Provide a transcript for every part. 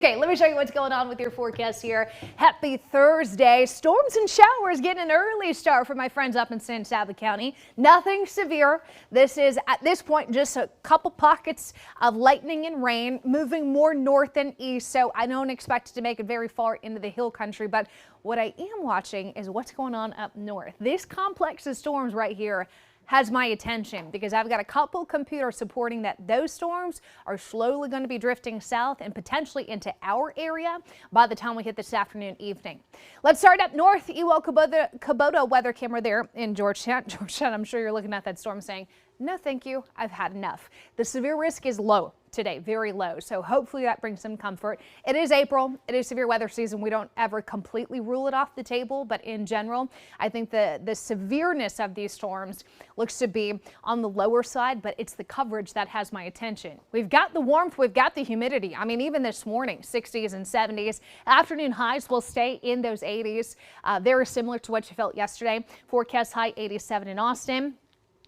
Okay, let me show you what's going on with your forecast here. Happy Thursday. Storms and showers getting an early start for my friends up in San Saba County. Nothing severe. This is, at this point, just a couple pockets of lightning and rain moving more north and east, so I don't expect it to make it very far into the hill country, but what I am watching is what's going on up north. This complex of storms right here has my attention because I've got a couple computers supporting that those storms are slowly going to be drifting south and potentially into our area by the time we hit this afternoon, evening. Let's start up north. Ewell Kubota weather camera there in Georgetown. Georgetown, I'm sure you're looking at that storm saying, no, thank you. I've had enough. The severe risk is low today, very low. So hopefully that brings some comfort. It is April. It is severe weather season. We don't ever completely rule it off the table, but in general, I think the severeness of these storms looks to be on the lower side, but it's the coverage that has my attention. We've got the warmth. We've got the humidity. I mean, even this morning, 60s and 70s. Afternoon highs will stay in those 80s. Very similar to what you felt yesterday. Forecast high 87 in Austin.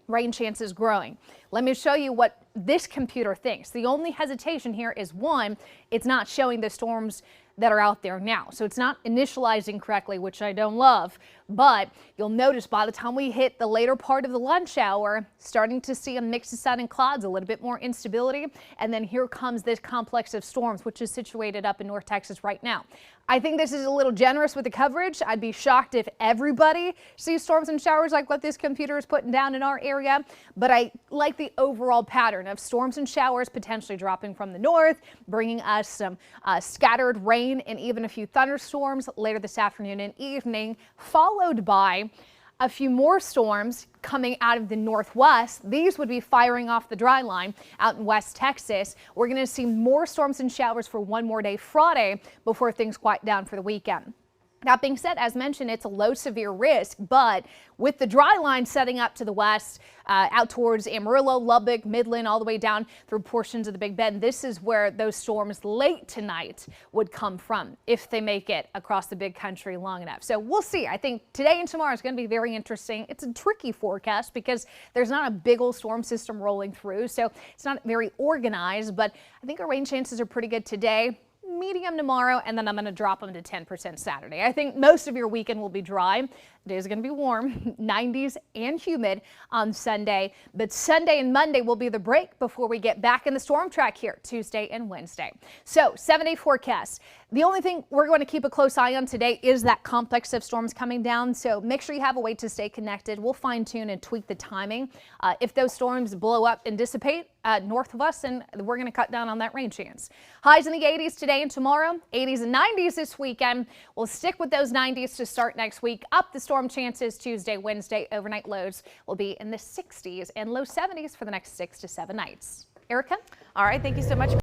Rain chances growing. Let me show you what this computer thinks. The only hesitation here is one, it's not showing the storms that are out there now. So it's not initializing correctly, which I don't love, but you'll notice by the time we hit the later part of the lunch hour, starting to see a mix of sun and clouds, a little bit more instability. And then here comes this complex of storms, which is situated up in North Texas right now. I think this is a little generous with the coverage. I'd be shocked if everybody sees storms and showers like what this computer is putting down in our area. But I like the overall pattern of storms and showers potentially dropping from the north, bringing us some scattered rain and even a few thunderstorms later this afternoon and evening, followed by a few more storms coming out of the northwest. These would be firing off the dry line out in West Texas. We're going to see more storms and showers for one more day Friday before things quiet down for the weekend. That being said, as mentioned, it's a low severe risk, but with the dry line setting up to the west, out towards Amarillo, Lubbock, Midland, all the way down through portions of the Big Bend, this is where those storms late tonight would come from if they make it across the big country long enough. So we'll see. I think today and tomorrow is going to be very interesting. It's a tricky forecast because there's not a big old storm system rolling through, so it's not very organized, but I think our rain chances are pretty good today. Medium tomorrow, and then I'm going to drop them to 10% Saturday. I think most of your weekend will be dry. It is going to be warm, 90s and humid on Sunday, but Sunday and Monday will be the break before we get back in the storm track here Tuesday and Wednesday. So 7-day forecast. The only thing we're going to keep a close eye on today is that complex of storms coming down. So make sure you have a way to stay connected. We'll fine tune and tweak the timing. If those storms blow up and dissipate north of us, and we're going to cut down on that rain chance. Highs in the 80s today and tomorrow, 80s and 90s this weekend. We'll stick with those 90s to start next week. Up the storm chances Tuesday, Wednesday. Overnight lows will be in the 60s and low 70s for the next 6 to 7 nights. Erica? All right, thank you so much.